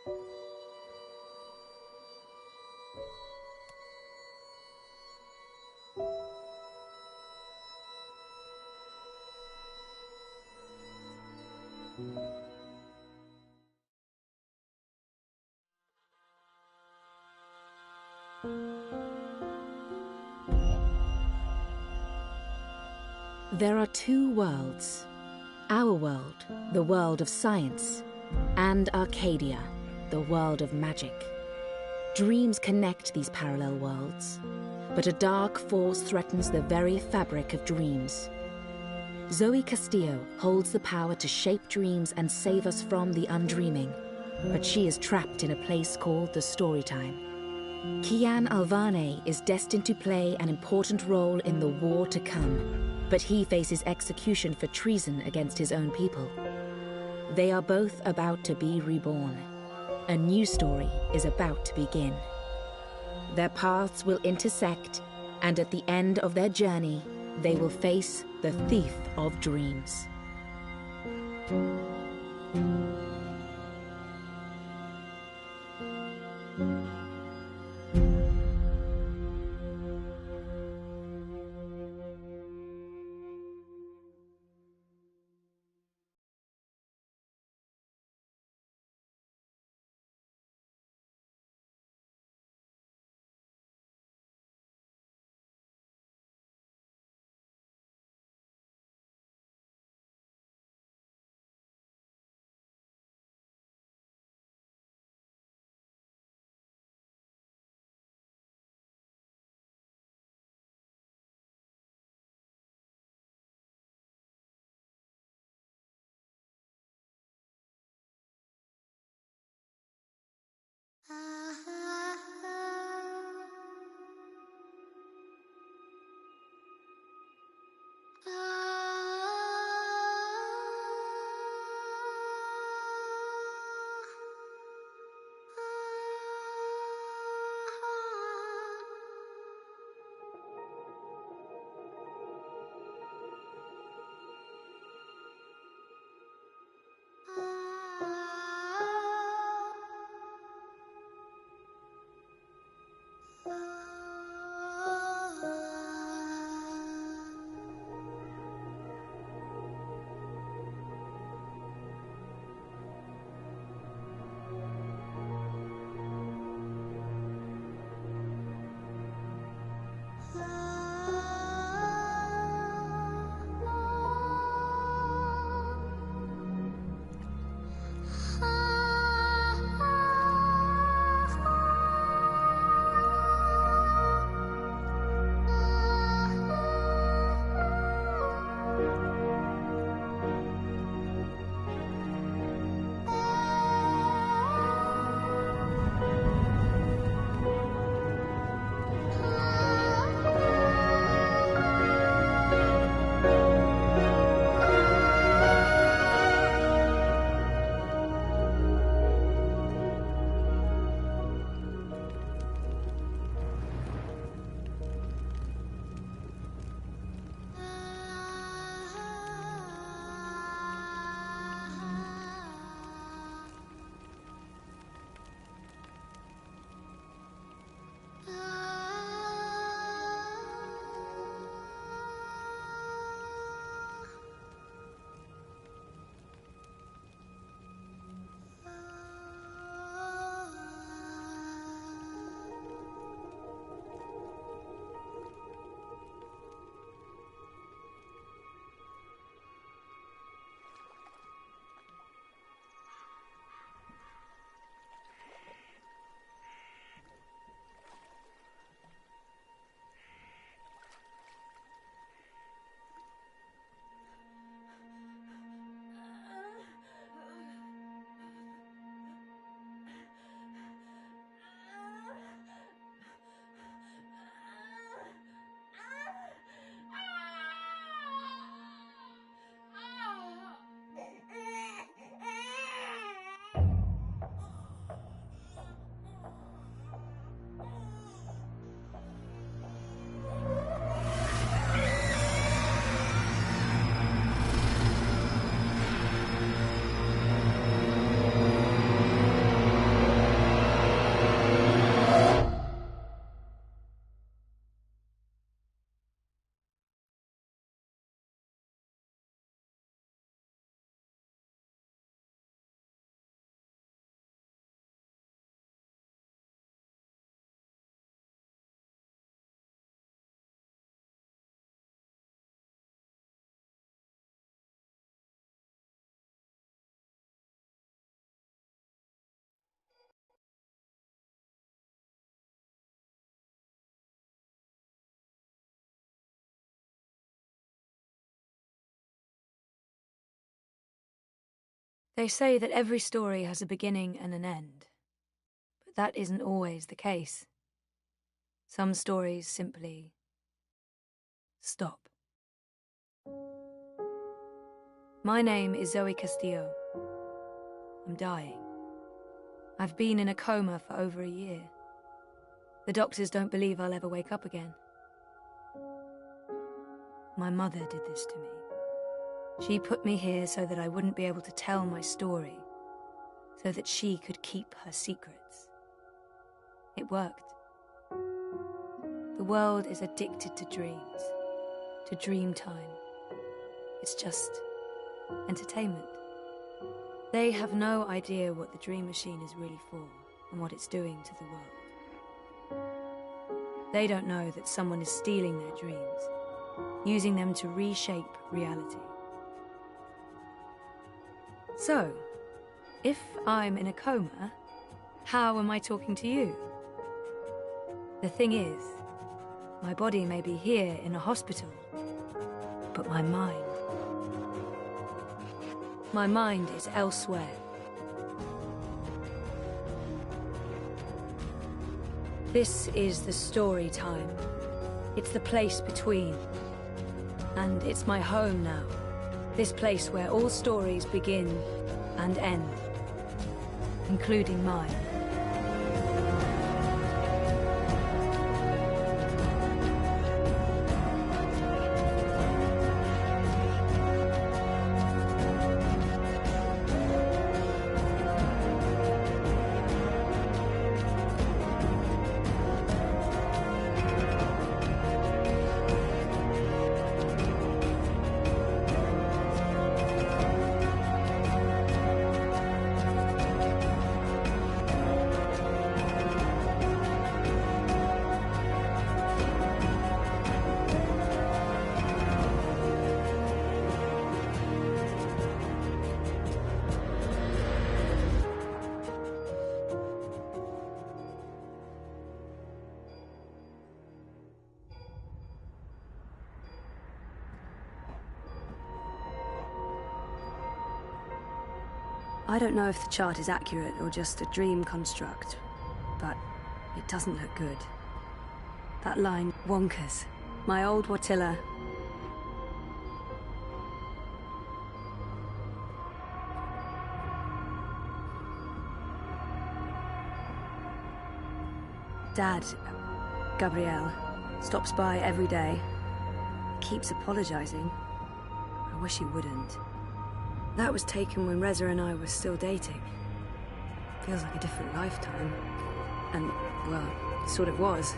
There are two worlds. Our world, the world of science, and Arcadia, the world of magic. Dreams connect these parallel worlds, but a dark force threatens the very fabric of dreams. Zoe Castillo holds the power to shape dreams and save us from the undreaming, but she is trapped in a place called the Storytime. Kian Alvane is destined to play an important role in the war to come, but he faces execution for treason against his own people. They are both about to be reborn. A new story is about to begin. Their paths will intersect, and at the end of their journey, they will face the Thief of Dreams. They say that every story has a beginning and an end, but that isn't always the case. Some stories simply stop. My name is Zoe Castillo. I'm dying. I've been in a coma for over a year. The doctors don't believe I'll ever wake up again. My mother did this to me. She put me here so that I wouldn't be able to tell my story, so that she could keep her secrets. It worked. The world is addicted to dreams, to dream time. It's just entertainment. They have no idea what the Dream Machine is really for and what it's doing to the world. They don't know that someone is stealing their dreams, using them to reshape reality. So, if I'm in a coma, how am I talking to you? The thing is, my body may be here in a hospital, but my mind is elsewhere. This is the story time. It's the place between. And it's my home now. This place where all stories begin and end, including mine. I don't know if the chart is accurate or just a dream construct, but it doesn't look good. That line, wonkers. My old Watilla. Dad, Gabriel, stops by every day. Keeps apologizing. I wish he wouldn't. That was taken when Reza and I were still dating. Feels like a different lifetime. And, well, it sort of was.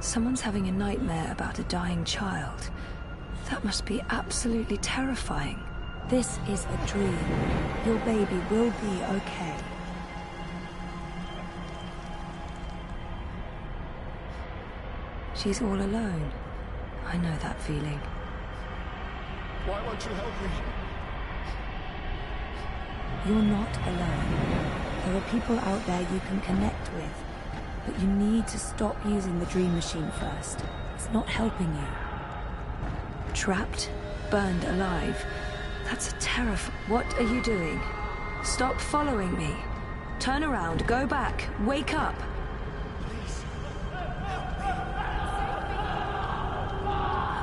Someone's having a nightmare about a dying child. That must be absolutely terrifying. This is a dream. Your baby will be okay. She's all alone. I know that feeling. Why won't you help me? You're not alone. There are people out there you can connect with. But you need to stop using the Dream Machine first. It's not helping you. Trapped, burned alive. That's a terrifying... What are you doing? Stop following me. Turn around, go back, wake up. Please.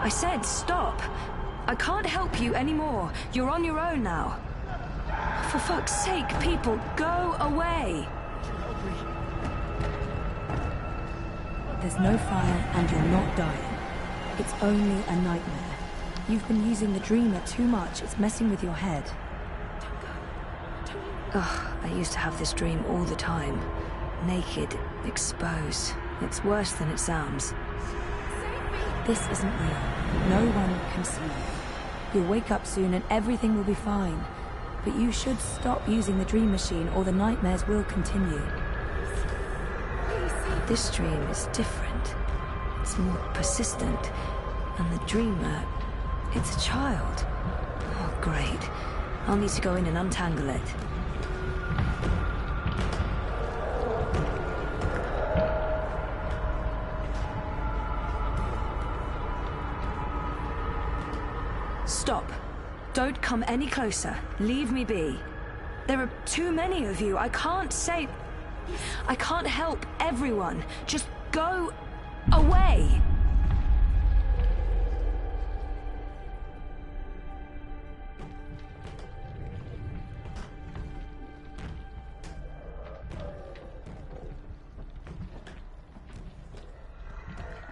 I said stop. I can't help you anymore. You're on your own now. For fuck's sake, people, go away. There's no fire and you're not dying. It's only a nightmare. You've been using the dreamer too much. It's messing with your head. Ugh, I used to have this dream all the time. Naked, exposed. It's worse than it sounds. This isn't real. No one can see you. You'll wake up soon and everything will be fine. But you should stop using the dream machine or the nightmares will continue. This dream is different. It's more persistent. And the dreamer, it's a child. Oh, great. I'll need to go in and untangle it. Stop. Don't come any closer. Leave me be. There are too many of you. I can't help everyone. Just go away.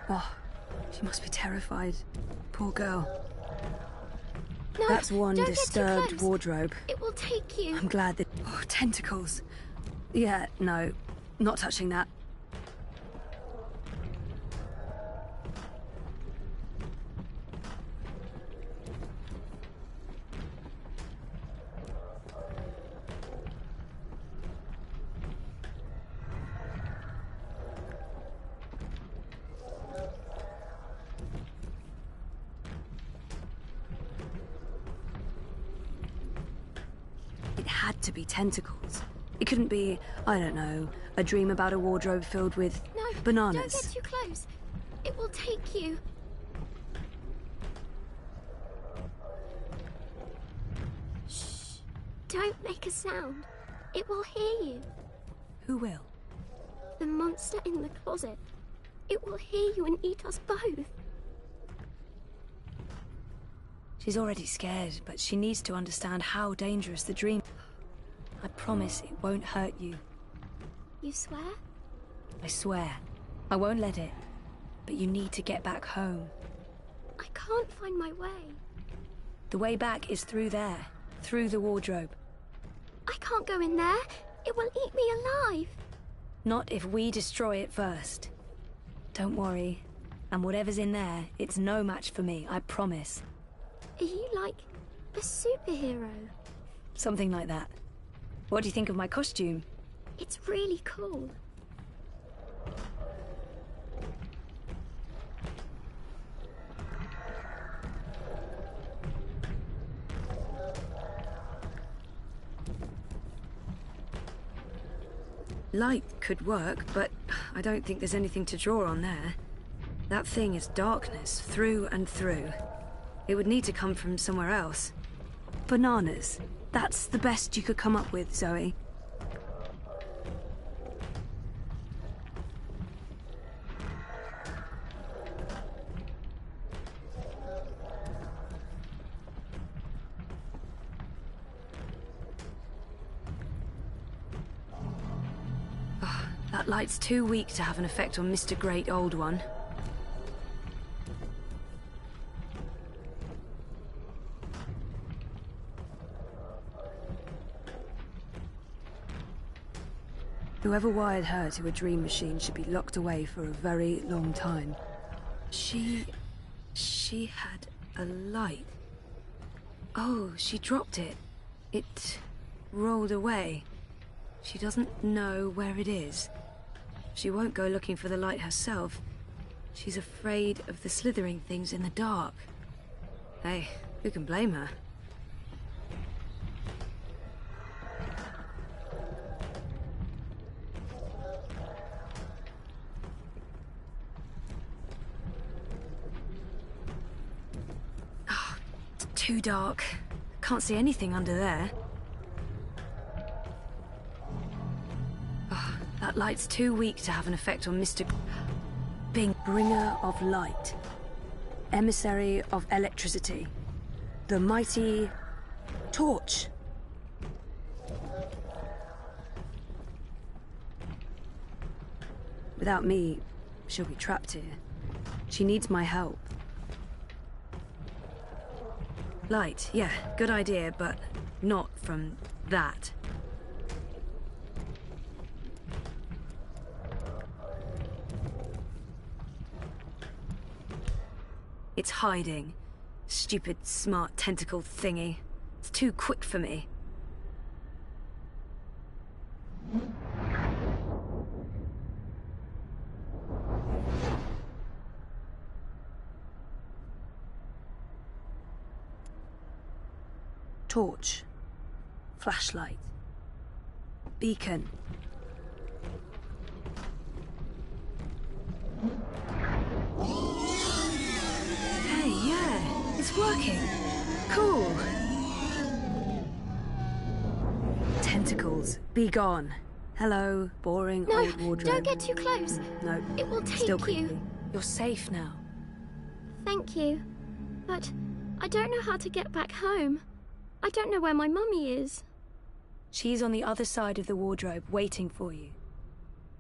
Oh, she must be terrified. Poor girl. No, that's one don't disturbed get too close. wardrobe. It will take you. I'm glad that... Oh, tentacles. Yeah, no. Not touching that. It had to be tentacles. It couldn't be, I don't know, a dream about a wardrobe filled with No, bananas. don't get too close. It will take you. Shh. Don't make a sound. It will hear you. Who will? The monster in the closet. It will hear you and eat us both. She's already scared, but she needs to understand how dangerous the dream... I promise it won't hurt you. You swear? I swear. I won't let it. But you need to get back home. I can't find my way. The way back is through there. Through the wardrobe. I can't go in there. It will eat me alive. Not if we destroy it first. Don't worry. And whatever's in there, it's no match for me, I promise. Are you like a superhero? Something like that. What do you think of my costume? It's really cool. Light could work, but I don't think there's anything to draw on there. That thing is darkness, through and through. It would need to come from somewhere else. Bananas. That's the best you could come up with, Zoe. That light's too weak to have an effect on Mr. Great Old One. Whoever wired her to a dream machine should be locked away for a very long time. She had a light. Oh, she dropped it. It rolled away. She doesn't know where it is. She won't go looking for the light herself. She's afraid of the slithering things in the dark. Hey, who can blame her? Oh, it's too dark. Can't see anything under there. That light's too weak to have an effect on Mr. Bing, bringer of light, emissary of electricity, the mighty torch. Without me, she'll be trapped here. She needs my help. Light, yeah, good idea, but not from that. It's hiding. Stupid, smart tentacle thingy. It's too quick for me. Torch. Flashlight. Beacon. Hey, yeah, it's working. Cool. Tentacles, be gone. Hello, boring No, old wardrobe. don't get too close. No, It will take still you. creepy. You're safe now. Thank you. But I don't know how to get back home. I don't know where my mummy is. She's on the other side of the wardrobe, waiting for you.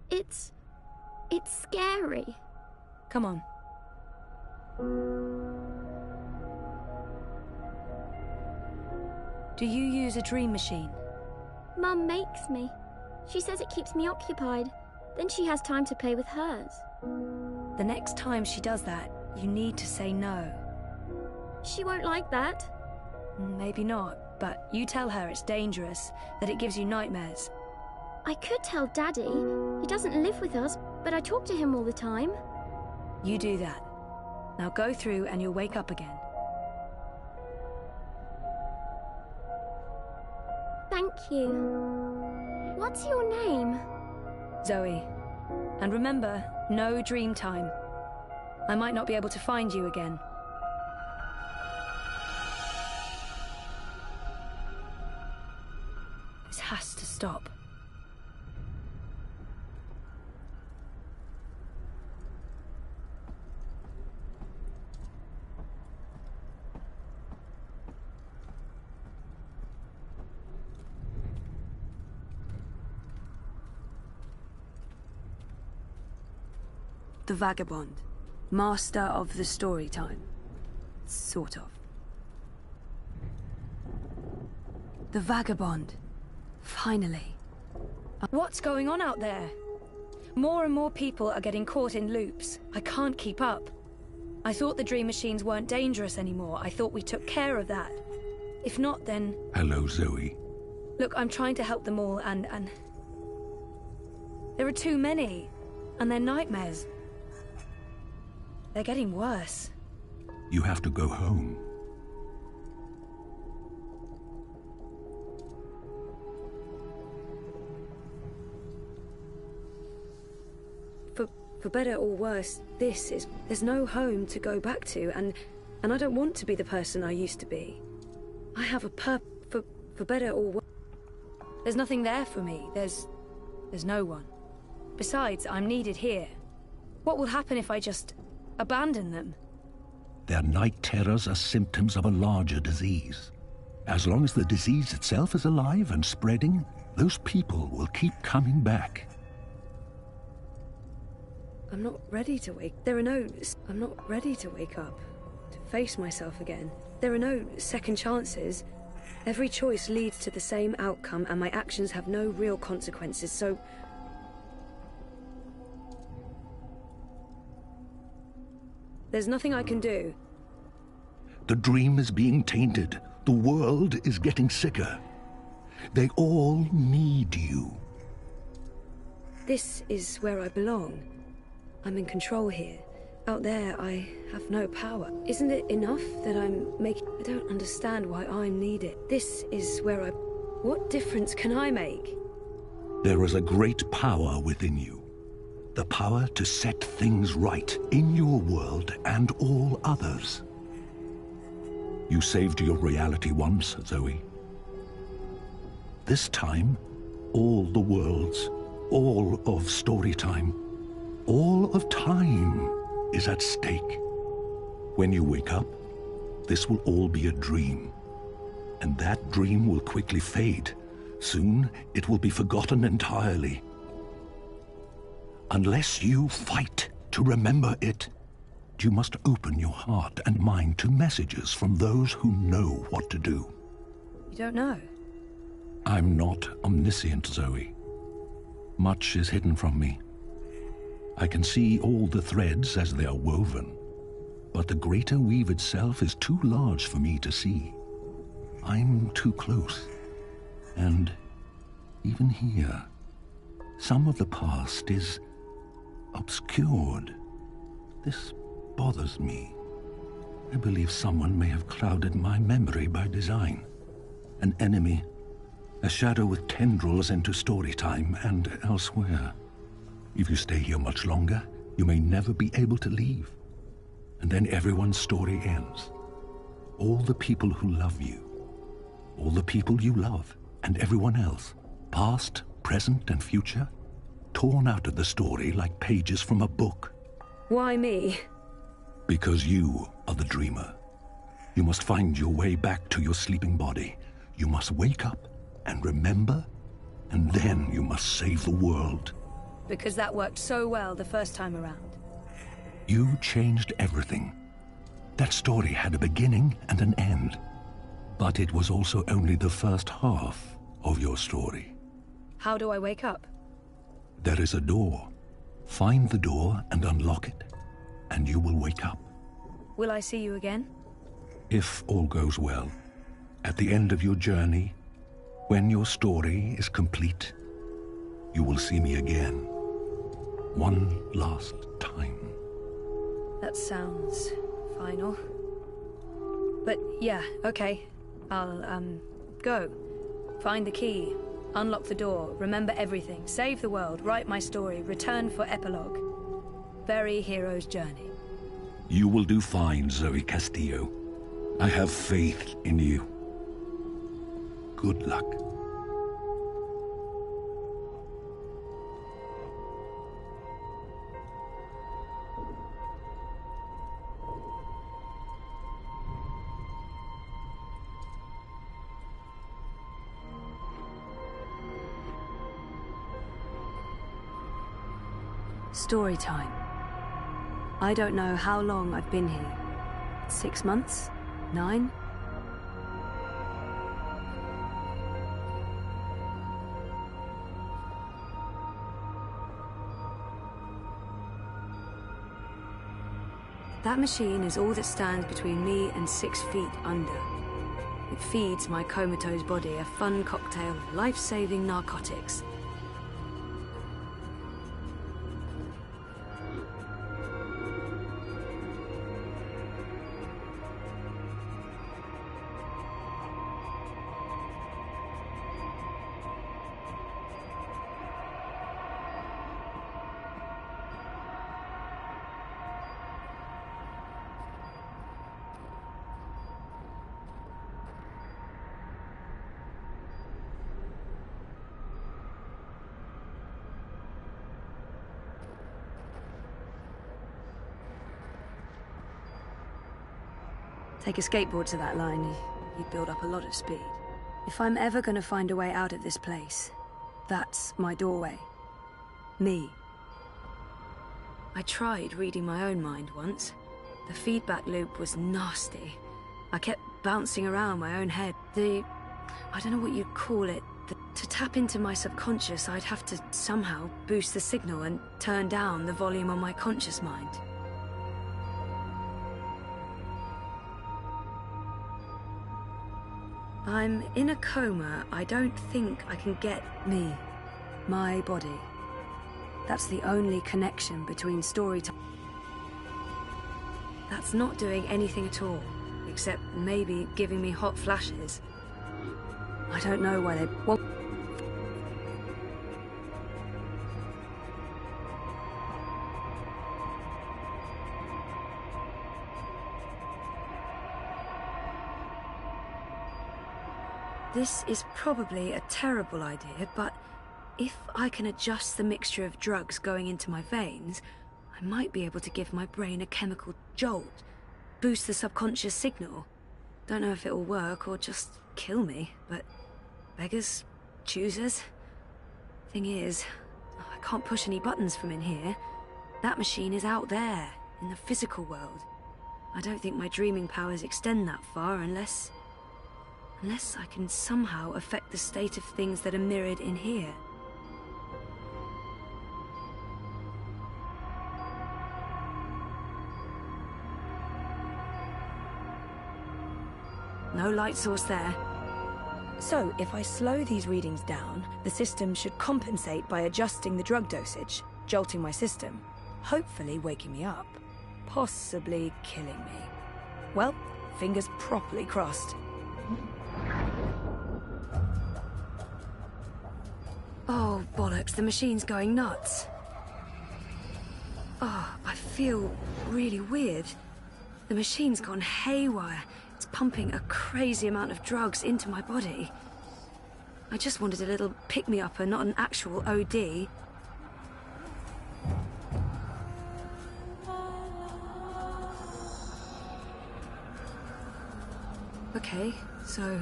It's scary. Come on. Do you use a dream machine? Mum makes me. She says it keeps me occupied. Then she has time to play with hers. The next time she does that, you need to say no. She won't like that. Maybe not, but you tell her it's dangerous, that it gives you nightmares. I could tell Daddy. He doesn't live with us, but I talk to him all the time. You do that. Now go through and you'll wake up again. Thank you. What's your name? Zoe. And remember, no dream time. I might not be able to find you again. This has to stop. The Vagabond. Master of the story time. Sort of. The Vagabond. Finally. What's going on out there? More and more people are getting caught in loops. I can't keep up. I thought the dream machines weren't dangerous anymore. I thought we took care of that. If not, then... Hello, Zoe. Look, I'm trying to help them all, and... There are too many. And they're nightmares. They're getting worse. You have to go home. For better or worse, there's no home to go back to, and I don't want to be the person I used to be. I have a for better or worse. There's nothing there for me. There's no one. Besides, I'm needed here. What will happen if I just abandon them? Their night terrors are symptoms of a larger disease. As long as the disease itself is alive and spreading, those people will keep coming back. I'm not ready to wake up, to face myself again. There are no second chances. Every choice leads to the same outcome, and my actions have no real consequences, so... There's nothing I can do. The dream is being tainted. The world is getting sicker. They all need you. This is where I belong. I'm in control here. Out there, I have no power. Isn't it enough that I'm making... I don't understand why I'm needed. This is where I... What difference can I make? There is a great power within you. The power to set things right in your world and all others. You saved your reality once, Zoe. This time, all the worlds, all of Storytime, all of time is at stake. When you wake up, this will all be a dream. And that dream will quickly fade. Soon, it will be forgotten entirely. Unless you fight to remember it, you must open your heart and mind to messages from those who know what to do. You don't know? I'm not omniscient, Zoe. Much is hidden from me. I can see all the threads as they are woven. But the greater weave itself is too large for me to see. I'm too close. And even here, some of the past is obscured. This bothers me. I believe someone may have clouded my memory by design. An enemy, a shadow with tendrils into story time and elsewhere. If you stay here much longer, you may never be able to leave. And then everyone's story ends. All the people who love you, all the people you love, and everyone else, past, present, and future, torn out of the story like pages from a book. Why me? Because you are the dreamer. You must find your way back to your sleeping body. You must wake up and remember, and then you must save the world. Because that worked so well the first time around. You changed everything. That story had a beginning and an end. But it was also only the first half of your story. How do I wake up? There is a door. Find the door and unlock it, and you will wake up. Will I see you again? If all goes well, at the end of your journey, when your story is complete, you will see me again. One last time. That sounds final. But yeah, okay. I'll, go. Find the key. Unlock the door. Remember everything. Save the world. Write my story. Return for epilogue. Very hero's journey. You will do fine, Zoe Castillo. I have faith in you. Good luck. Story time. I don't know how long I've been here. 6 months? 9? That machine is all that stands between me and 6 feet under. It feeds my comatose body a fun cocktail of life-saving narcotics. Take a skateboard to that line, you'd build up a lot of speed. If I'm ever gonna find a way out of this place, that's my doorway. Me. I tried reading my own mind once. The feedback loop was nasty. I kept bouncing around my own head. I don't know what you'd call it. To tap into my subconscious, I'd have to somehow boost the signal and turn down the volume on my conscious mind. I'm in a coma. I don't think I can get me, my body. That's the only connection between story time. That's not doing anything at all, except maybe giving me hot flashes. I don't know why they want. This is probably a terrible idea, but if I can adjust the mixture of drugs going into my veins, I might be able to give my brain a chemical jolt, boost the subconscious signal. Don't know if it'll work or just kill me, but beggars, choosers. Thing is, I can't push any buttons from in here. That machine is out there, in the physical world. I don't think my dreaming powers extend that far unless I can somehow affect the state of things that are mirrored in here. No light source there. So, if I slow these readings down, the system should compensate by adjusting the drug dosage, jolting my system, hopefully waking me up, possibly killing me. Well, fingers properly crossed. Oh, bollocks, the machine's going nuts. Oh, I feel really weird. The machine's gone haywire. It's pumping a crazy amount of drugs into my body. I just wanted a little pick-me-up and not an actual OD. Okay, so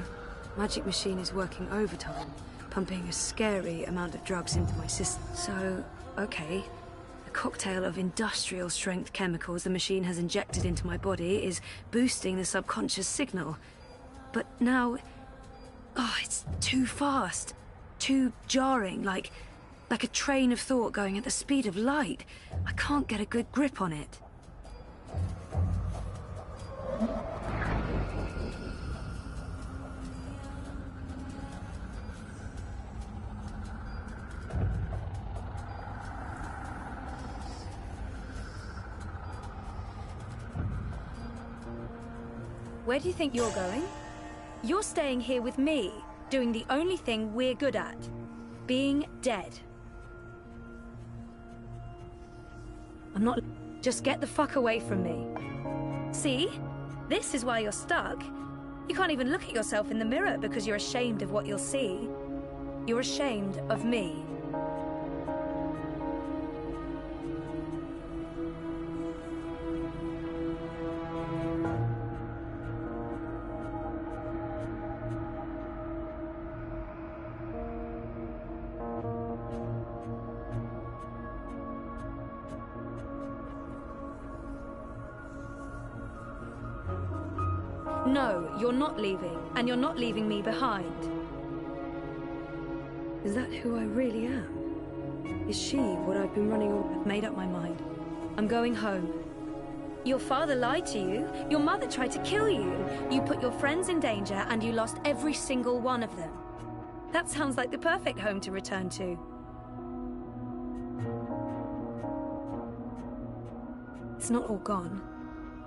magic machine is working overtime, pumping a scary amount of drugs into my system. So, okay, the cocktail of industrial-strength chemicals the machine has injected into my body is boosting the subconscious signal. But now... oh, it's too fast. Too jarring, like a train of thought going at the speed of light. I can't get a good grip on it. Where do you think you're going? You're staying here with me, doing the only thing we're good at. Being dead. I'm not... just get the fuck away from me. See? This is why you're stuck. You can't even look at yourself in the mirror because you're ashamed of what you'll see. You're ashamed of me. No, you're not leaving, and you're not leaving me behind. Is that who I really am? Is she what I've been running on? I've made up my mind. I'm going home. Your father lied to you. Your mother tried to kill you. You put your friends in danger, and you lost every single one of them. That sounds like the perfect home to return to. It's not all gone.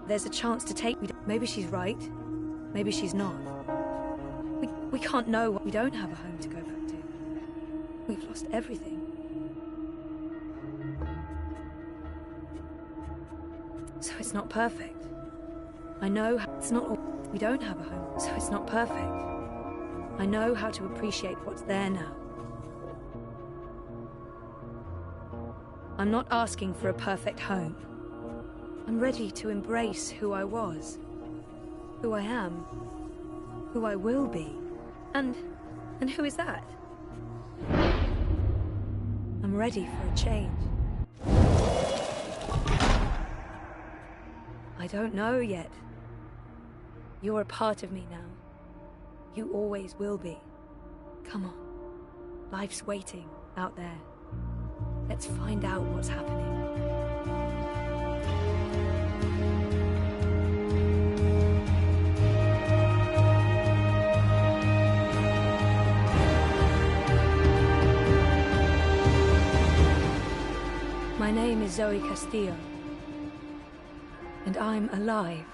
There's a chance to take me. Maybe she's right. Maybe she's not. We can't know what we don't have a home to go back to. We've lost everything. So it's not perfect. I know it's not all. We don't have a home, so it's not perfect. I know how to appreciate what's there now. I'm not asking for a perfect home. I'm ready to embrace who I was. Who I am, who I will be, and who is that? I'm ready for a change. I don't know yet. You're a part of me now. You always will be. Come on. Life's waiting out there. Let's find out what's happening. My name is Zoe Castillo, and I'm alive.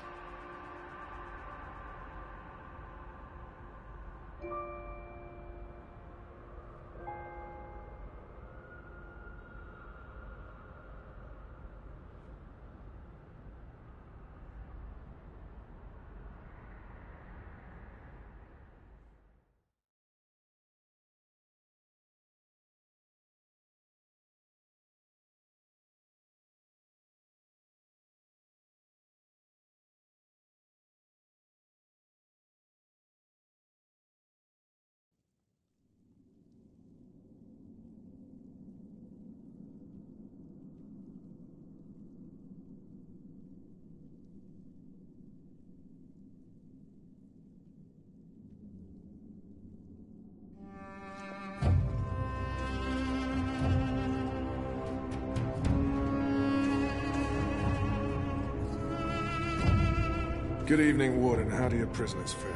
Good evening, Warden. How do your prisoners fare?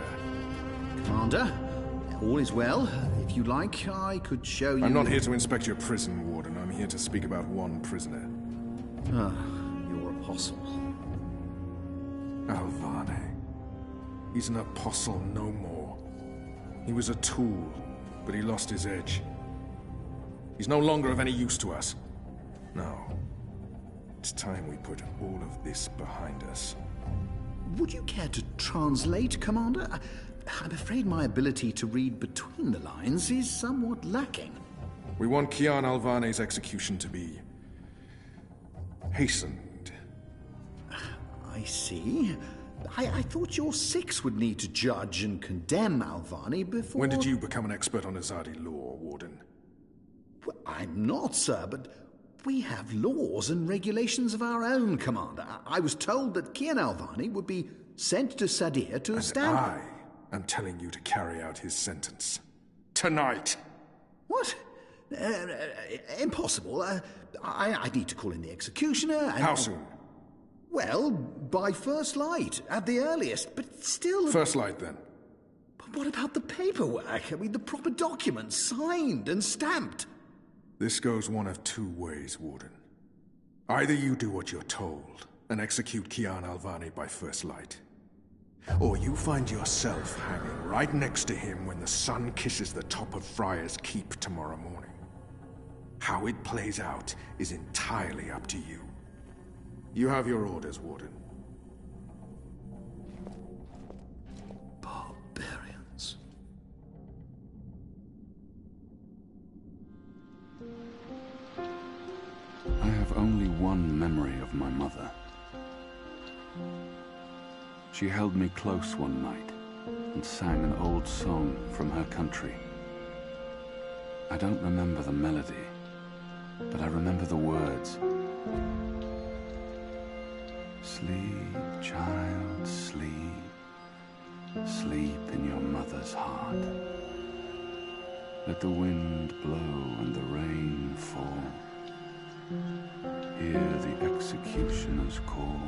Commander, all is well. If you like, I could show you... I'm not here to inspect your prison, Warden. I'm here to speak about one prisoner. Ah, your apostle. Alvane. He's an apostle no more. He was a tool, but he lost his edge. He's no longer of any use to us. No. It's time we put all of this behind us. Would you care to translate, Commander? I'm afraid my ability to read between the lines is somewhat lacking. We want Kian Alvane's execution to be... hastened. I see. I thought your six would need to judge and condemn Alvane before... When did you become an expert on Azadi law, Warden? Well, I'm not, sir, but we have laws and regulations of our own, Commander. I was told that Kian Alvane would be sent to Sadir to stand... I am telling you to carry out his sentence. Tonight! What? Impossible. I need to call in the executioner and... How soon? Well, by first light, at the earliest, but still... First light, then. But what about the paperwork? I mean, the proper documents, signed and stamped. This goes one of two ways, Warden. Either you do what you're told and execute Kian Alvane by first light, or you find yourself hanging right next to him when the sun kisses the top of Friar's Keep tomorrow morning. How it plays out is entirely up to you. You have your orders, Warden. Barbarians. I have only one memory of my mother. She held me close one night and sang an old song from her country. I don't remember the melody, but I remember the words. Sleep, child, sleep. Sleep in your mother's heart. Let the wind blow and the rain fall. Hear the executioner's call.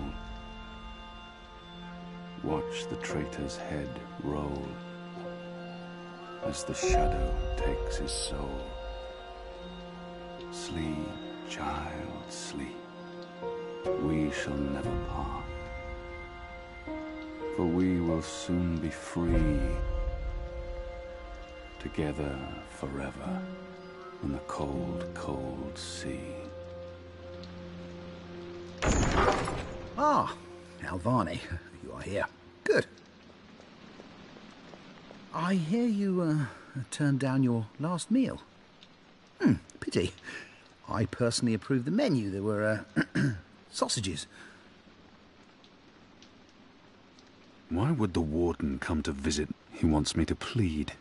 Watch the traitor's head roll as the shadow takes his soul. Sleep, child, sleep. We shall never part, for we will soon be free, together forever in the cold, cold sea. Ah, Alvane, you are here. Good. I hear you turned down your last meal. Pity. I personally approved the menu. There were sausages. Why would the warden come to visit? He wants me to plead.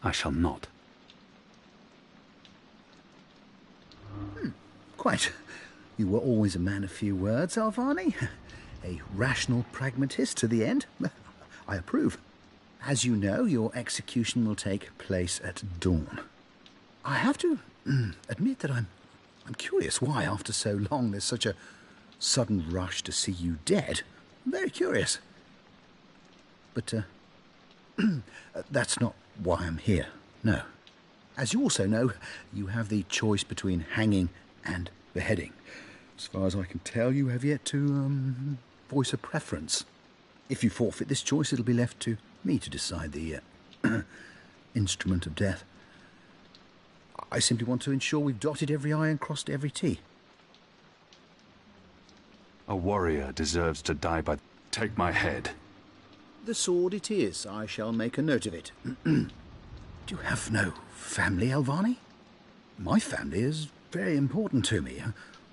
I shall not. Quite. You were always a man of few words, Alvane. A rational pragmatist to the end. I approve. As you know, your execution will take place at dawn. I have to admit that I'm curious why, after so long, there's such a sudden rush to see you dead. I'm very curious. But, that's not why I'm here, no. As you also know, you have the choice between hanging and beheading. As far as I can tell, you have yet to, voice a preference. If you forfeit this choice, it'll be left to me to decide the, instrument of death. I simply want to ensure we've dotted every I and crossed every T. A warrior deserves to die by... Take my head. The sword it is. I shall make a note of it. Do you have no family, Alvane? My family is very important to me.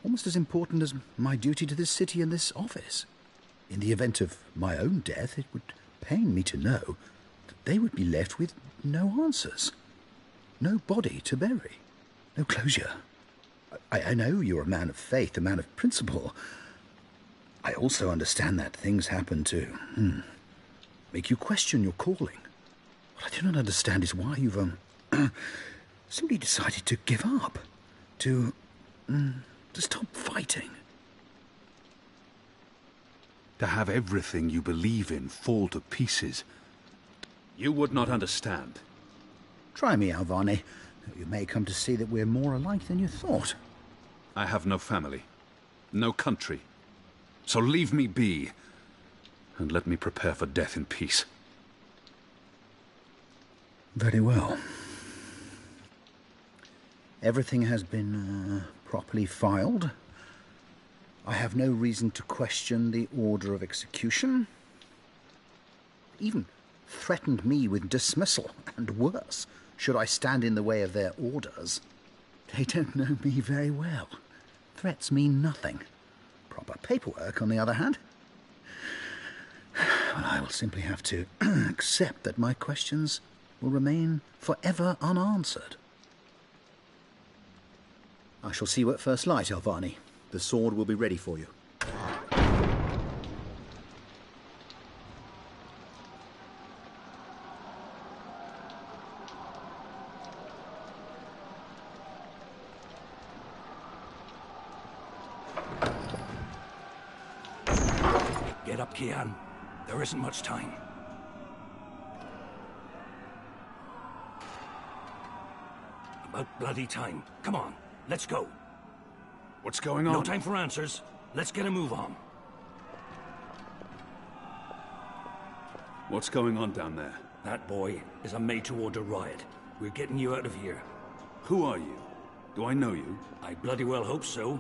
Almost as important as my duty to this city and this office. In the event of my own death, it would pain me to know that they would be left with no answers. No body to bury. No closure. I know you're a man of faith, a man of principle. I also understand that things happen to make you question your calling. What I do not understand is why you've simply decided to give up. To stop fighting. To have everything you believe in fall to pieces. You would not understand. Try me, Alvani. You may come to see that we're more alike than you thought. I have no family, no country. So leave me be, and let me prepare for death in peace. Very well. Everything has been properly filed. I have no reason to question the order of execution. Even threatened me with dismissal, and worse, should I stand in the way of their orders. They don't know me very well. Threats mean nothing. Proper paperwork, on the other hand. Well, I will simply have to accept that my questions will remain forever unanswered. I shall see you at first light, Alvani. The sword will be ready for you. Get up, Kian. There isn't much time. About bloody time. Come on, let's go. What's going on? No time for answers. Let's get a move on. What's going on down there? That boy is a made-to-order riot. We're getting you out of here. Who are you? Do I know you? I bloody well hope so.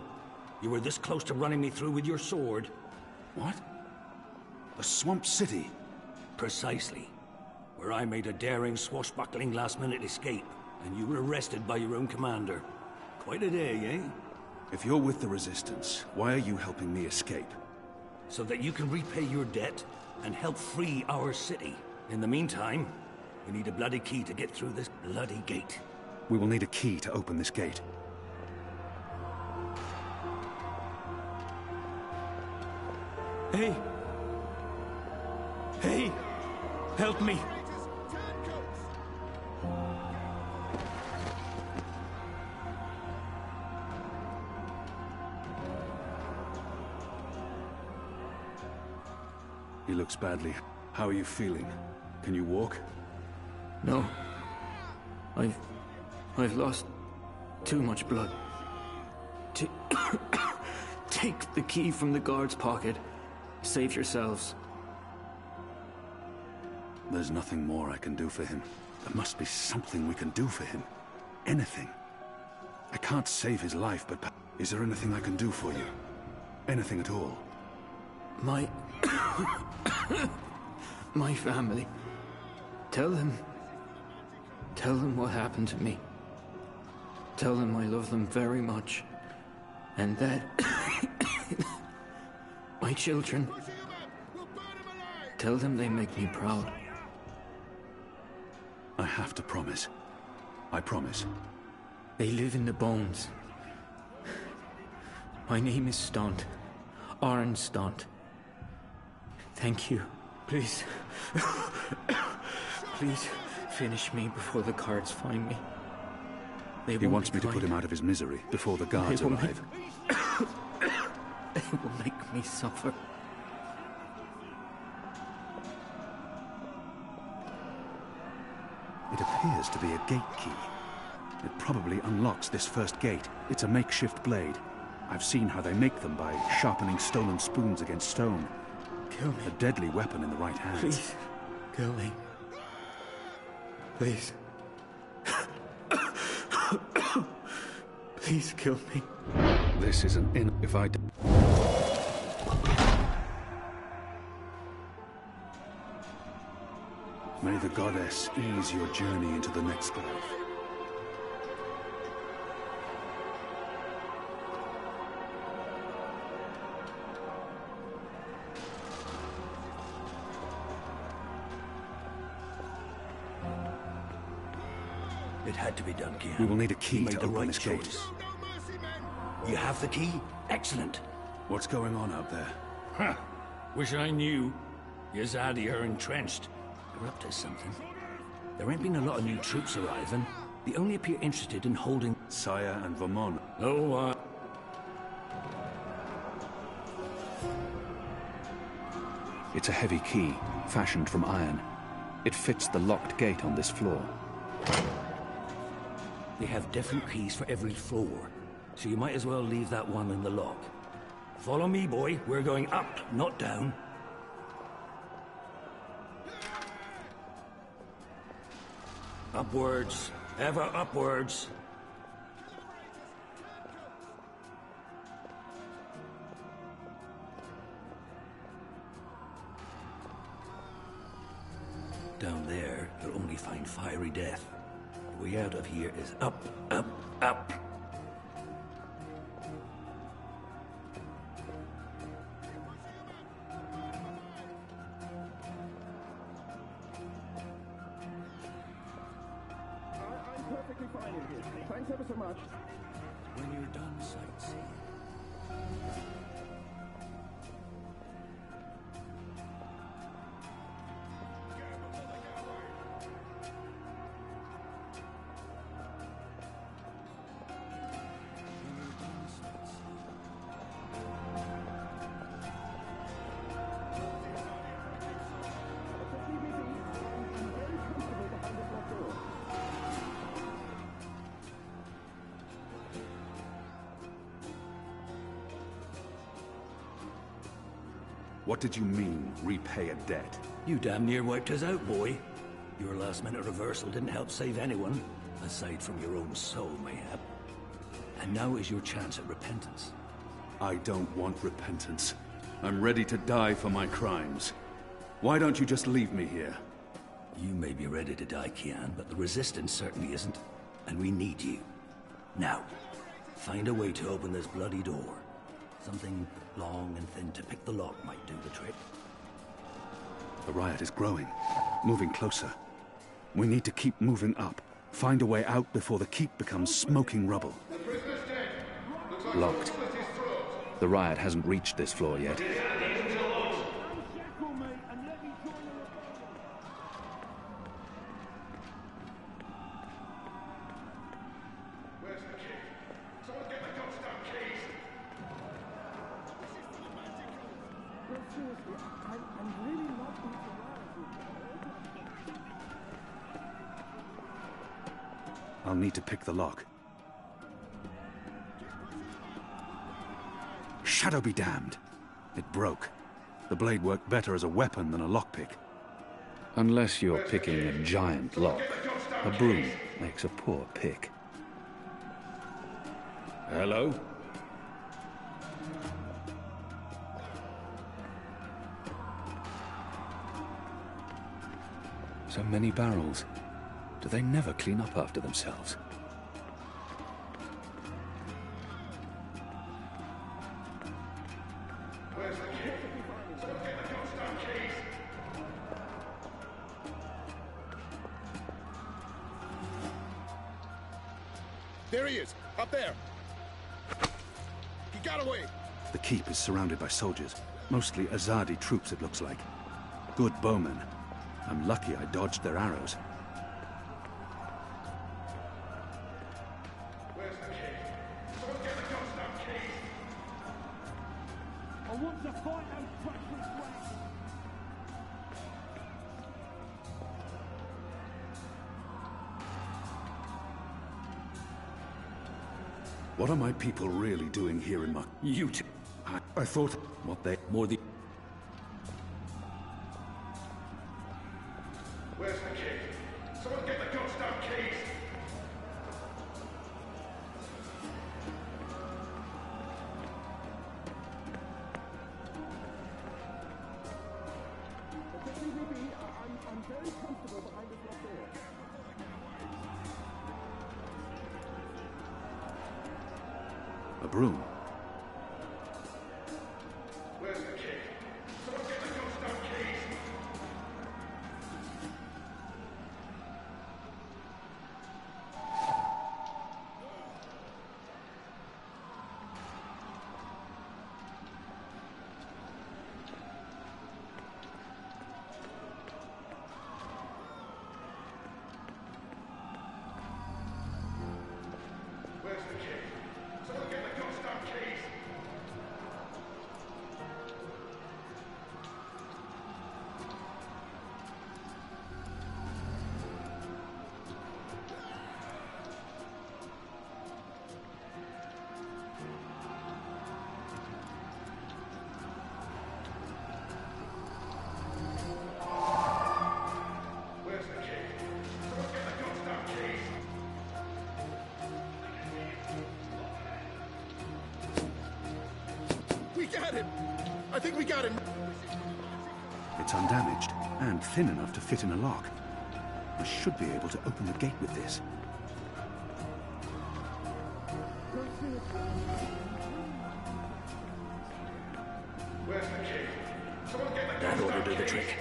You were this close to running me through with your sword. What? The Swamp City? Precisely. Where I made a daring, swashbuckling last-minute escape, and you were arrested by your own commander. Quite a day, eh? If you're with the Resistance, why are you helping me escape? So that you can repay your debt and help free our city. In the meantime, we need a bloody key to get through this bloody gate. We will need a key to open this gate. Hey! Hey! Help me! He looks badly. How are you feeling? Can you walk? No. I've lost too much blood. Take the key from the guard's pocket. Save yourselves. There's nothing more I can do for him. There must be something we can do for him. Anything. I can't save his life, but is there anything I can do for you? Anything at all? My family. Tell them what happened to me. Tell them I love them very much. And that my children. Tell them they make me proud. I have to promise. I promise. They live in the bones. My name is Stunt. Arn Stunt. Thank you. Please. Please finish me before the guards find me. He wants me to put him out of his misery before the guards arrive. They will make me suffer. It appears to be a gate key. It probably unlocks this first gate. It's a makeshift blade. I've seen how they make them by sharpening stolen spoons against stone. Kill me. A deadly weapon in the right hands. Please, kill me. Please. Please kill me. This is an inn. If I... May the goddess ease your journey into the next life. It had to be done, Kian. We will need a key You made to the open right this gate. choice. You have the key? Excellent. What's going on out there? Huh. Wish I knew. Yazadi are entrenched. They're up to something. There ain't been a lot of new troops arriving. They only appear interested in holding... Saya and Vermon. Oh, It's a heavy key, fashioned from iron. It fits the locked gate on this floor. They have different keys for every floor, so you might as well leave that one in the lock. Follow me, boy. We're going up, not down. Upwards. Ever upwards. Down there, you'll only find fiery death. The way out of here is up, up, up. I'm perfectly fine in here. Thanks ever so much. When you're done sightseeing. What did you mean, repay a debt? You damn near wiped us out, boy. Your last-minute reversal didn't help save anyone, aside from your own soul, mayhap. And now is your chance at repentance. I don't want repentance. I'm ready to die for my crimes. Why don't you just leave me here? You may be ready to die, Kian, but the Resistance certainly isn't. And we need you. Now, find a way to open this bloody door. Something long and thin to pick the lock might do the trick. The riot is growing, moving closer. We need to keep moving up. Find a way out before the keep becomes smoking rubble. Locked. The riot hasn't reached this floor yet. I'll need to pick the lock. Shadow be damned! It broke. The blade worked better as a weapon than a lockpick. Unless you're picking a giant lock, a broom makes a poor pick. Hello? So many barrels. Do they never clean up after themselves? There he is, up there. He got away. The keep is surrounded by soldiers, mostly Azadi troops it looks like. Good bowmen. I'm lucky I dodged their arrows. What are my people really doing here in You two. I thought what they... More the... Where's the key? Someone get the goddamn keys! I'm very comfortable behind this locked door. A broom. Where's the key? Someone get the goddamn keys! Where's the key? Someone get the goddamn keys! think we got him. It's undamaged, and thin enough to fit in a lock. I should be able to open the gate with this. That ought to do the trick.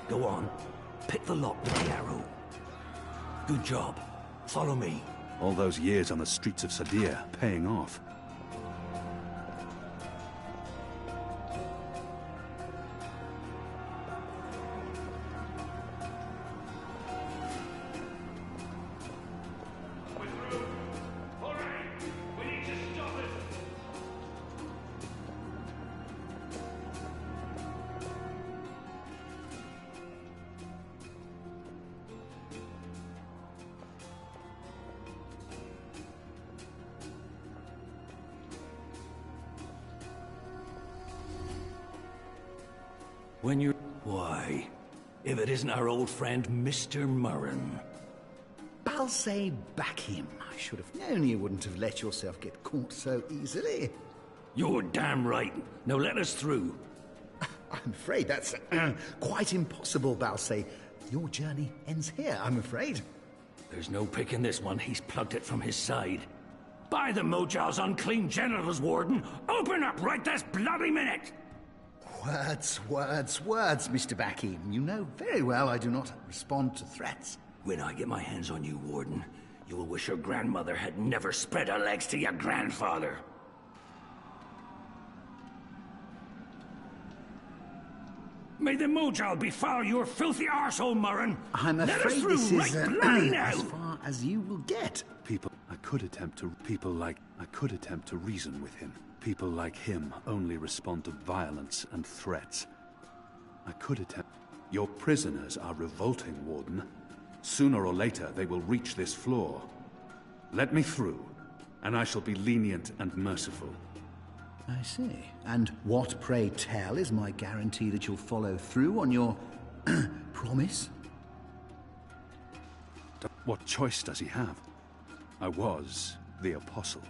Go on. Pick the lock with the arrow. Good job. Follow me. All those years on the streets of Sadir paying off. When you're... Why, if it isn't our old friend, Mr. Murren. Balsay Bakim. I should have known you wouldn't have let yourself get caught so easily. You're damn right. Now let us through. I'm afraid that's quite impossible, Balsay. Your journey ends here, I'm afraid. There's no picking this one. He's plugged it from his side. By the Mojal's unclean genitals, Warden! Open up right this bloody minute! Words, Mr. Bakim. You know very well I do not respond to threats. When I get my hands on you, Warden, you will wish your grandmother had never spread her legs to your grandfather. May the Mojal befoul your filthy arsehole, Murren! I'm afraid this is as far as you will get. I could attempt to reason with him. People like him only respond to violence and threats. Your prisoners are revolting, Warden. Sooner or later, they will reach this floor. Let me through, and I shall be lenient and merciful. I see. And what, pray tell, is my guarantee that you'll follow through on your promise? What choice does he have? I was the Apostle.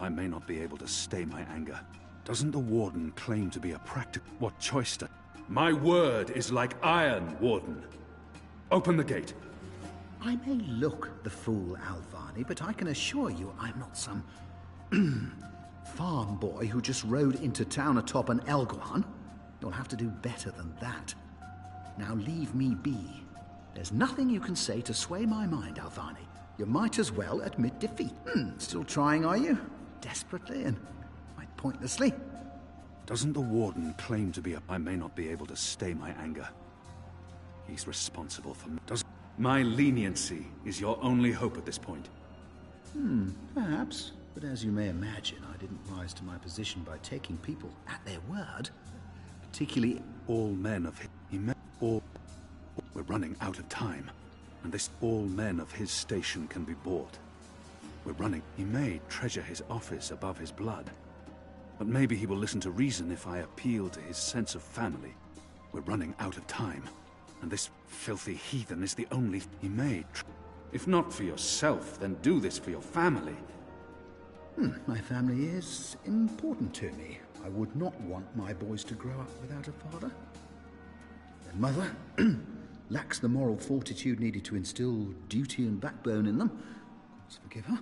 I may not be able to stay my anger. Doesn't the Warden claim to be a practical... What choice does... My word is like iron, Warden. Open the gate. I may look the fool, Alvani, but I can assure you I'm not some farm boy who just rode into town atop an Elguan. You'll have to do better than that. Now leave me be. There's nothing you can say to sway my mind, Alvani. You might as well admit defeat. Still trying, are you? Desperately and quite pointlessly. Doesn't the Warden claim to be a... I may not be able to stay my anger. He's responsible for... My leniency is your only hope at this point. Perhaps. But as you may imagine, I didn't rise to my position by taking people at their word. Particularly... All men of his... We're running out of time. And this... All men of his station can be bought. We're running... He may treasure his office above his blood. But maybe he will listen to reason if I appeal to his sense of family. We're running out of time. And this filthy heathen is the only... He may... If not for yourself, then do this for your family. My family is important to me. I would not want my boys to grow up without a father. Their mother lacks the moral fortitude needed to instill duty and backbone in them. Of course, forgive her.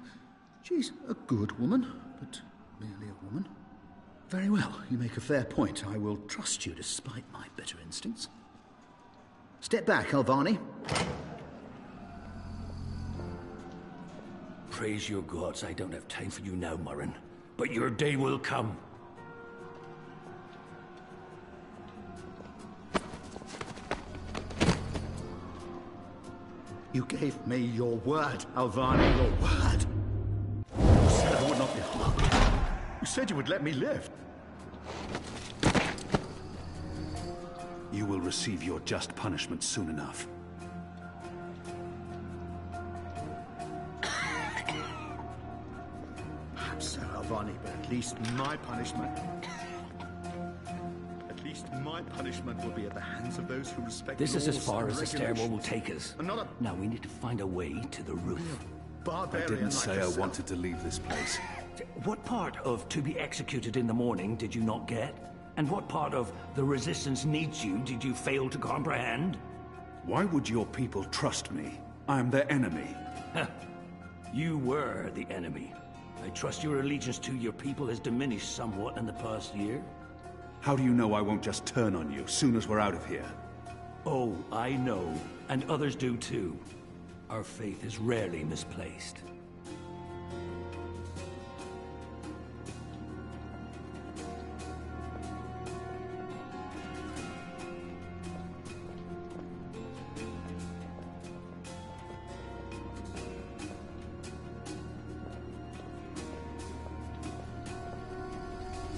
She's a good woman, but merely a woman. Very well, you make a fair point. I will trust you despite my better instincts. Step back, Alvani. Praise your gods, I don't have time for you now, Murren. But your day will come. You gave me your word, Alvani, your word. You said I would not be harmed. You said you would let me live. You will receive your just punishment soon enough. Perhaps so, Alvani, but at least my punishment... At least my punishment will be at the hands of those who respect This is as laws far and as the stairwell will regulations. take us. Not a Now we need to find a way to the roof. I barbarian didn't like say yourself. I wanted to leave this place. What part of to be executed in the morning did you not get? And what part of the Resistance needs you did you fail to comprehend? Why would your people trust me? I am their enemy. You were the enemy. I trust your allegiance to your people has diminished somewhat in the past year. How do you know I won't just turn on you soon as we're out of here? Oh, I know. And others do too. Our faith is rarely misplaced.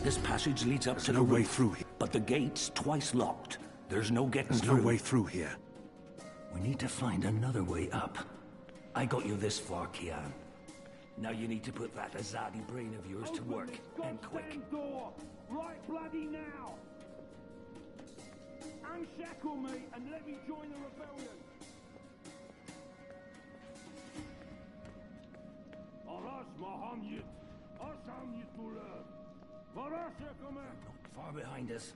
This passage leads up to the way roof, through here. but the gate's twice locked. There's no getting There's through. no way through here. We need to find another way up. I got you this far, Kian. Now you need to put that Azadi brain of yours to work, and quick. Door, right bloody now! Unshackle me and let me join the rebellion! Not far behind us.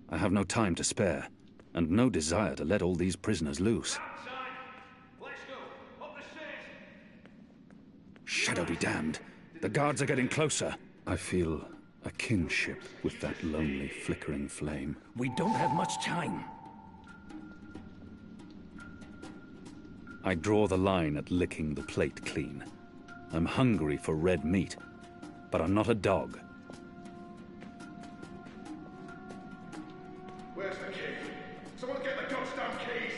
I have no time to spare, and no desire to let all these prisoners loose. Shadow be damned. The guards are getting closer. I feel a kinship with that lonely, flickering flame. We don't have much time. I draw the line at licking the plate clean. I'm hungry for red meat, but I'm not a dog. Where's the key? Someone get the goddamn keys!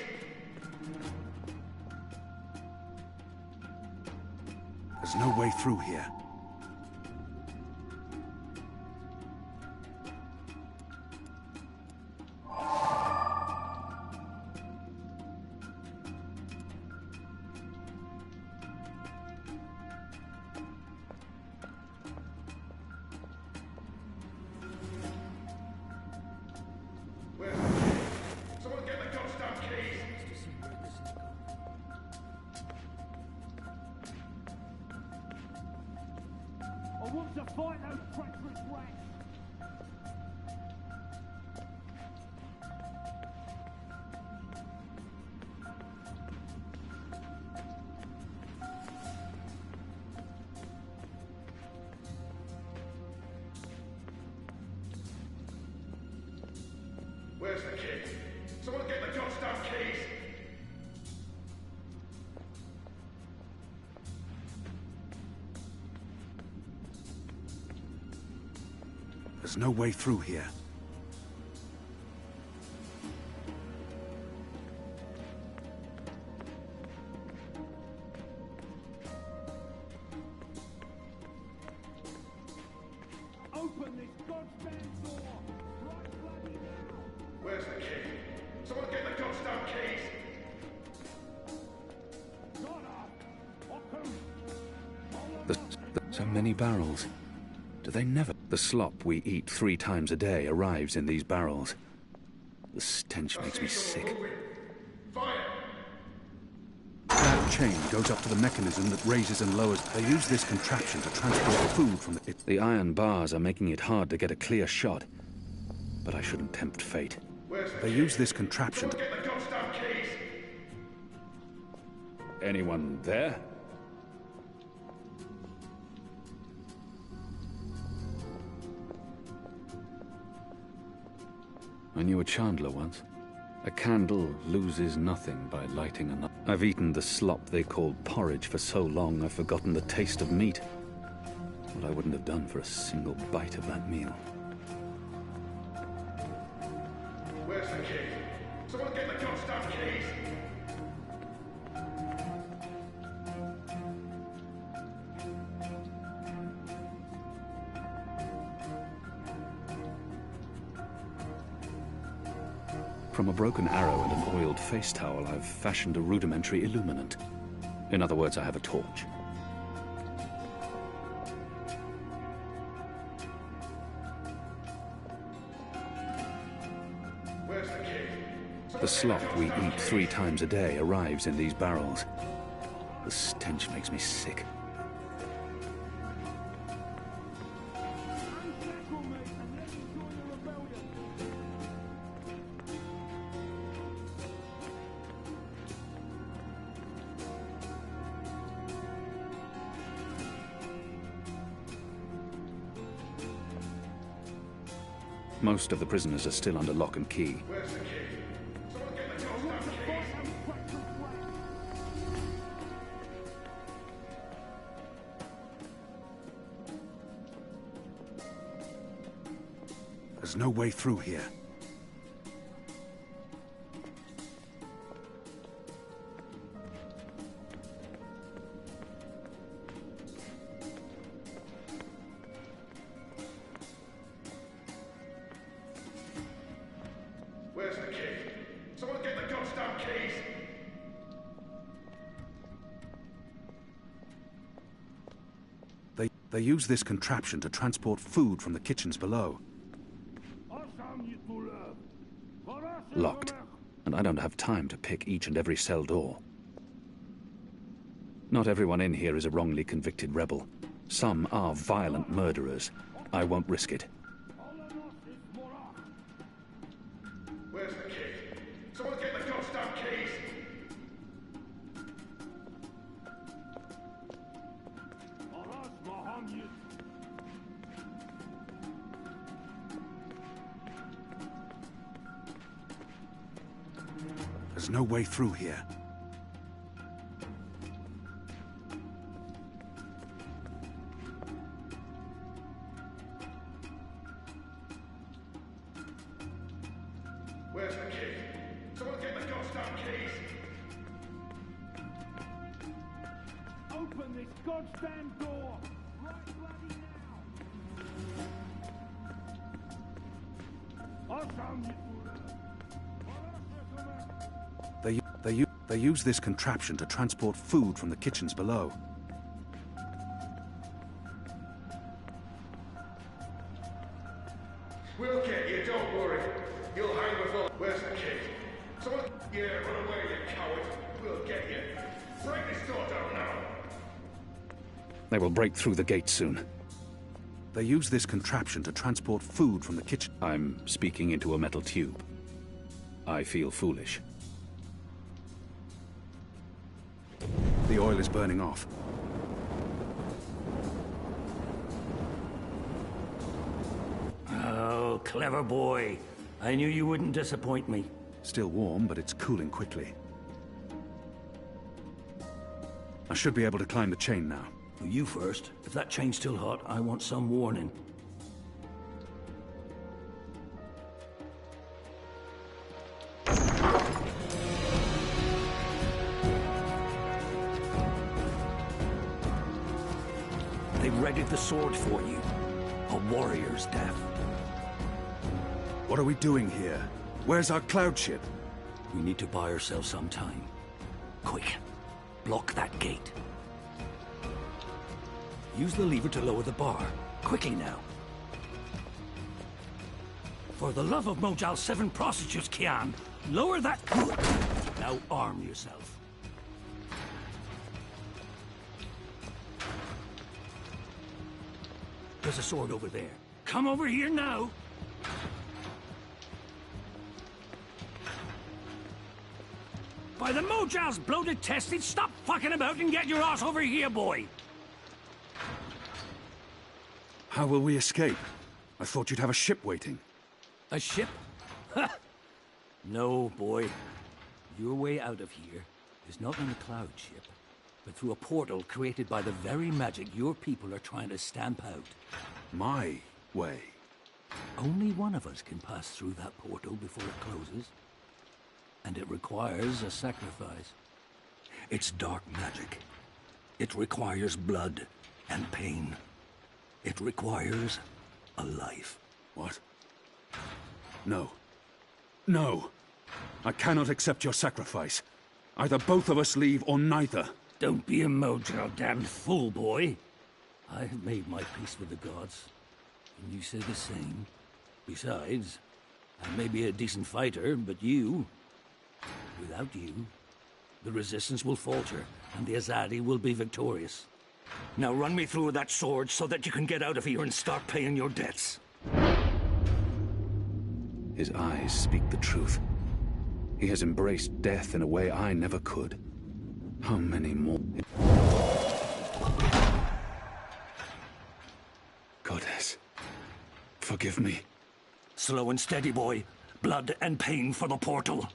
There's no way through here. I want to fight those treacherous rats! Where's the key? Someone get the goddamn keys! There's no way through here. Open this goddamn door! Right bloody now! Where's the key? Someone get the goddamn keys! So many barrels. Do they never? The slop we eat 3 times a day arrives in these barrels. The stench makes me sick. That chain goes up to the mechanism that raises and lowers. They use this contraption to transport food from the... The iron bars are making it hard to get a clear shot. But I shouldn't tempt fate. They use this contraption to... Anyone there? I knew a chandler once. A candle loses nothing by lighting another. I've eaten the slop they call porridge for so long I've forgotten the taste of meat. What I wouldn't have done for a single bite of that meal. Where's the key? Someone get the goddamn keys! From a broken arrow and an oiled face towel, I've fashioned a rudimentary illuminant. In other words, I have a torch. Where's the key? The slop we eat 3 times a day arrives in these barrels. The stench makes me sick. Most of the prisoners are still under lock and key. Where's the key? Someone get the goddamn keys! There's no way through here. Where's the key? Someone get the goddamn keys! They use this contraption to transport food from the kitchens below. Locked. And I don't have time to pick each and every cell door. Not everyone in here is a wrongly convicted rebel. Some are violent murderers. I won't risk it. Where's the key? Someone get the goddamn keys! There's no way through here. Where's the key? Someone get the goddamn keys! Open this goddamn door! Right bloody now! They use this contraption to transport food from the kitchens below. We'll get you, don't worry. You'll hang before... Where's the key? Someone... Yeah, run away, you coward. We'll get you. Break this door down now. They will break through the gate soon. They use this contraption to transport food from the kitchen. I'm speaking into a metal tube. I feel foolish. The oil is burning off. Oh, clever boy. I knew you wouldn't disappoint me. Still warm, but it's cooling quickly. I should be able to climb the chain now. You first. If that chain's still hot, I want some warning. They've readied the sword for you. A warrior's death. What are we doing here? Where's our cloud ship? We need to buy ourselves some time. Quick. Block that gate. Use the lever to lower the bar. Quickly now. For the love of Mojal's 7 prostitutes, Kian, lower that... Good. Now arm yourself. There's a sword over there. Come over here now! By the Mojal's bloated tested, stop fucking about and get your ass over here, boy! How will we escape? I thought you'd have a ship waiting. A ship? Ha! No, boy. Your way out of here is not on a cloud ship, but through a portal created by the very magic your people are trying to stamp out. My way? Only one of us can pass through that portal before it closes. And it requires a sacrifice. It's dark magic. It requires blood and pain. It requires a life. What? No. No! I cannot accept your sacrifice. Either both of us leave or neither. Don't be a Mojal damned fool, boy. I have made my peace with the gods. And you say the same. Besides, I may be a decent fighter, but you... Without you, the Resistance will falter, and the Azadi will be victorious. Now run me through that sword so that you can get out of here and start paying your debts. His eyes speak the truth. He has embraced death in a way I never could. How many more? Goddess, forgive me. Slow and steady, boy. Blood and pain for the portal.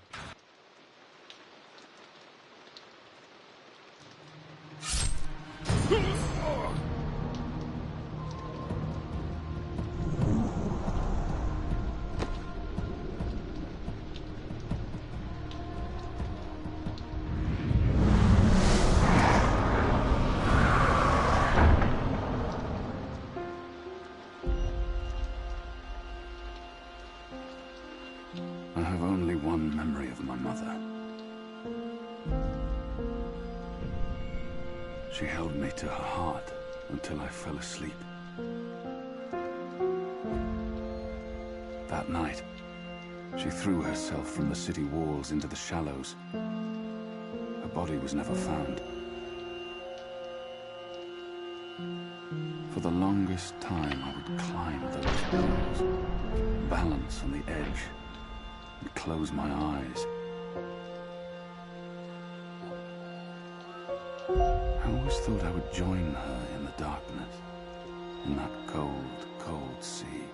I have only one memory of my mother. She held me to her heart until I fell asleep. That night, she threw herself from the city walls into the shallows. Her body was never found. For the longest time, I would climb those pillars, balance on the edge, and close my eyes. I always thought I would join her in the darkness, in that cold, cold sea.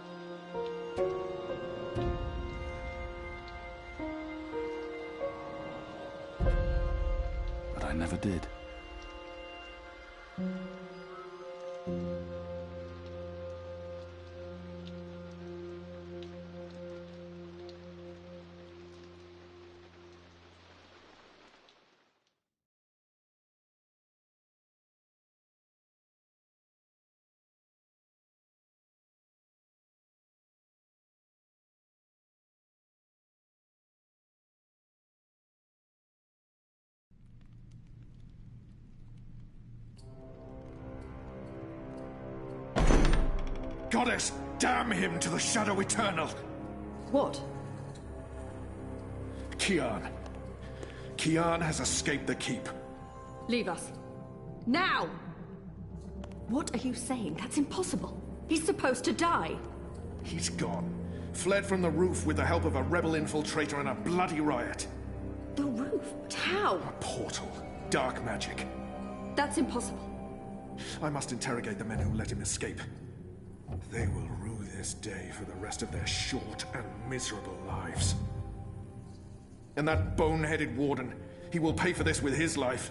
But I never did. Goddess, damn him to the Shadow Eternal! What? Kian. Kian has escaped the keep. Leave us. Now! What are you saying? That's impossible. He's supposed to die. He's gone. Fled from the roof with the help of a rebel infiltrator and a bloody riot. The roof? But how? A portal. Dark magic. That's impossible. I must interrogate the men who let him escape. They will rue this day for the rest of their short and miserable lives. And that bone-headed warden, he will pay for this with his life.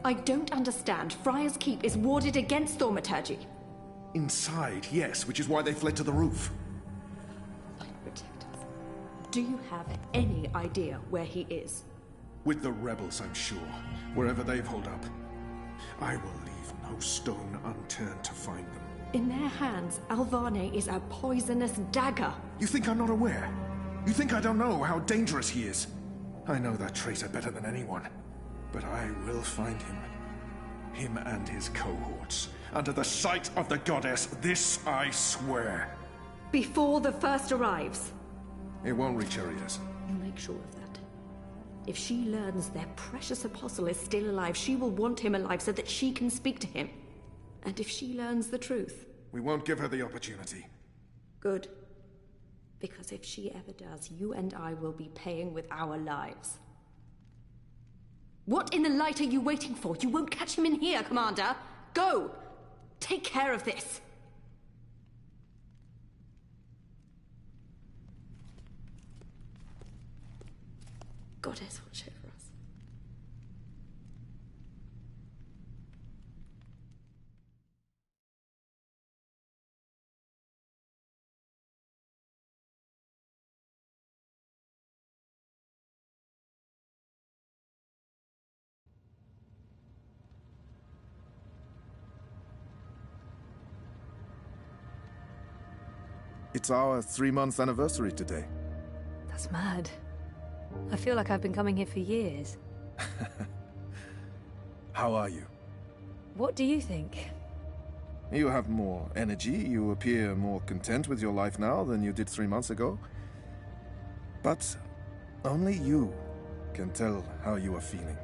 I don't understand. Friar's Keep is warded against thaumaturgy. Inside, yes, which is why they fled to the roof. Protectors. Do you have any idea where he is? With the rebels, I'm sure. Wherever they've holed up. I will leave no stone unturned to find them. In their hands, Alvane is a poisonous dagger. You think I'm not aware? You think I don't know how dangerous he is? I know that traitor better than anyone. But I will find him. Him and his cohorts. Under the sight of the goddess, this I swear. Before the first arrives. It won't reach her ears. You make sure of that. If she learns their precious apostle is still alive, she will want him alive so that she can speak to him. And if she learns the truth... We won't give her the opportunity. Good. Because if she ever does, you and I will be paying with our lives. What in the light are you waiting for? You won't catch him in here, Commander! Go! Take care of this! Goddess, watch over us. It's our 3-month anniversary today. That's mad. I feel like I've been coming here for years. How are you? What do you think? You have more energy. You appear more content with your life now than you did 3 months ago. But only you can tell how you are feeling.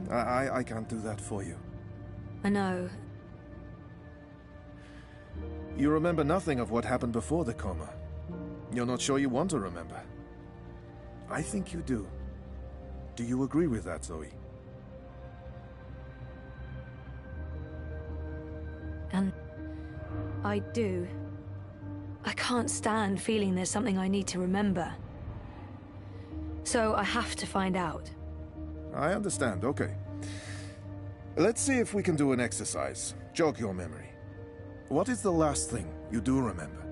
I can't do that for you. I know. You remember nothing of what happened before the coma. You're not sure you want to remember. I think you do. Do you agree with that, Zoe? And I do. I I can't stand feeling there's something I need to remember. So I have to find out. I understand, okay. Let's see if we can do an exercise. Jog your memory. What is the last thing you do remember?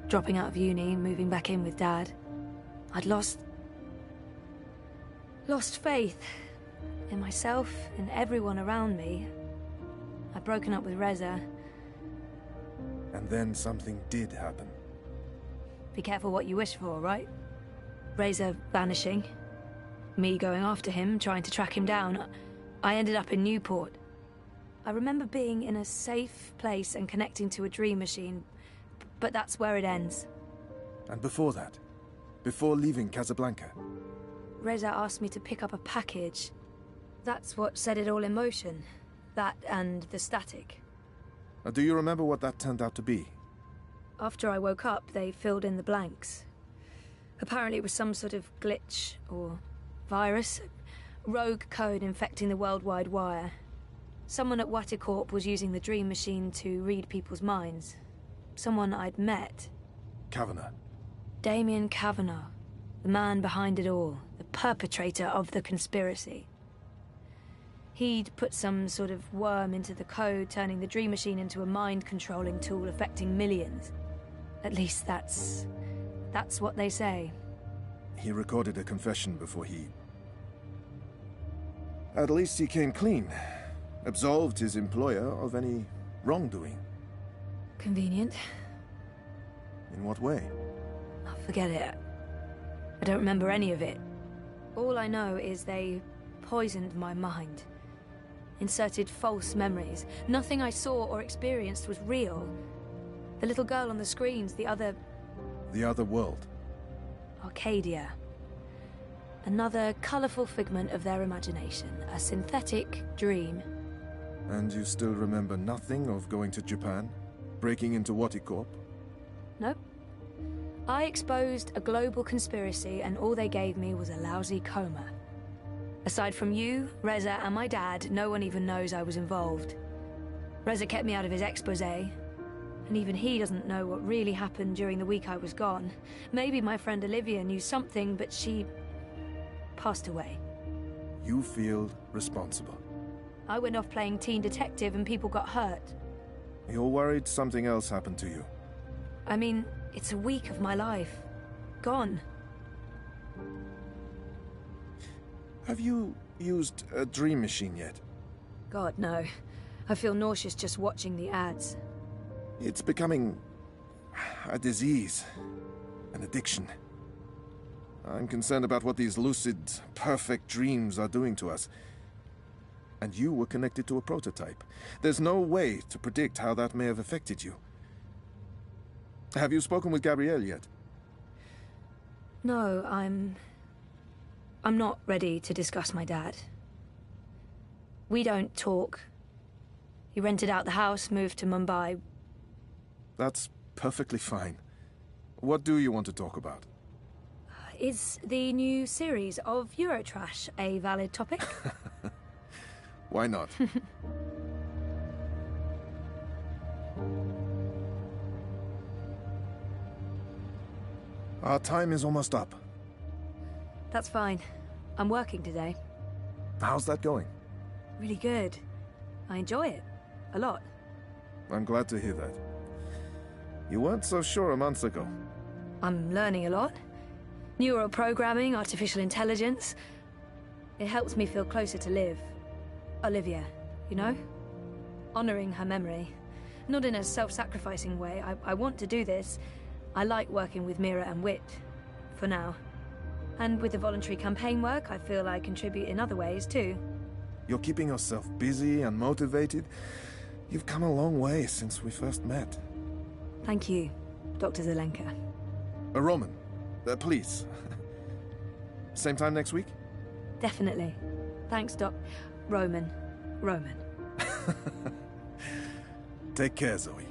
Dropping out of uni, moving back in with Dad. I'd lost faith in myself, in everyone around me. I'd broken up with Reza. And then something did happen. Be careful what you wish for, right? Reza vanishing. Me going after him, trying to track him down. I ended up in Newport. I remember being in a safe place and connecting to a dream machine, but that's where it ends. And before that? Before leaving Casablanca? Reza asked me to pick up a package. That's what set it all in motion. That and the static. Do you remember what that turned out to be? After I woke up, they filled in the blanks. Apparently it was some sort of glitch or virus. Rogue code infecting the worldwide wire. Someone at Waticorp was using the dream machine to read people's minds. Someone I'd met. Kavanagh. Damien Kavanagh. The man behind it all. The perpetrator of the conspiracy. He'd put some sort of worm into the code, turning the dream machine into a mind-controlling tool affecting millions. At least that's what they say. He recorded a confession before he... At least he came clean. Absolved his employer of any wrongdoing. Convenient. In what way? Oh, forget it. I don't remember any of it. All I know is they poisoned my mind. Inserted false memories. Nothing I saw or experienced was real. The little girl on the screens, the other... The other world. Arcadia. Another colourful figment of their imagination. A synthetic dream. And you still remember nothing of going to Japan? Breaking into Waticorp? Nope. I exposed a global conspiracy and all they gave me was a lousy coma. Aside from you, Reza, and my dad, no one even knows I was involved. Reza kept me out of his exposé, and even he doesn't know what really happened during the week I was gone. Maybe my friend Olivia knew something, but she... passed away. You feel responsible. I went off playing teen detective and people got hurt. You're worried something else happened to you. I mean, it's a week of my life. Gone. Have you used a dream machine yet? God, no. I feel nauseous just watching the ads. It's becoming... a disease. An addiction. I'm concerned about what these lucid, perfect dreams are doing to us. And you were connected to a prototype. There's no way to predict how that may have affected you. Have you spoken with Gabrielle yet? No, I'm not ready to discuss my dad. We don't talk. He rented out the house, moved to Mumbai. That's perfectly fine. What do you want to talk about? Is the new series of Eurotrash a valid topic? Why not? Our time is almost up. That's fine. I'm working today. How's that going? Really good. I enjoy it. A lot. I'm glad to hear that. You weren't so sure a month ago. I'm learning a lot. Neural programming, artificial intelligence. It helps me feel closer to Liv. Olivia, you know? Honoring her memory. Not in a self-sacrificing way. I want to do this. I like working with Mira and Wit. For now. And with the voluntary campaign work, I feel I contribute in other ways, too. You're keeping yourself busy and motivated. You've come a long way since we first met. Thank you, Dr. Zelenka. Roman, please. Same time next week? Definitely. Thanks, Doc. Roman. Take care, Zoe.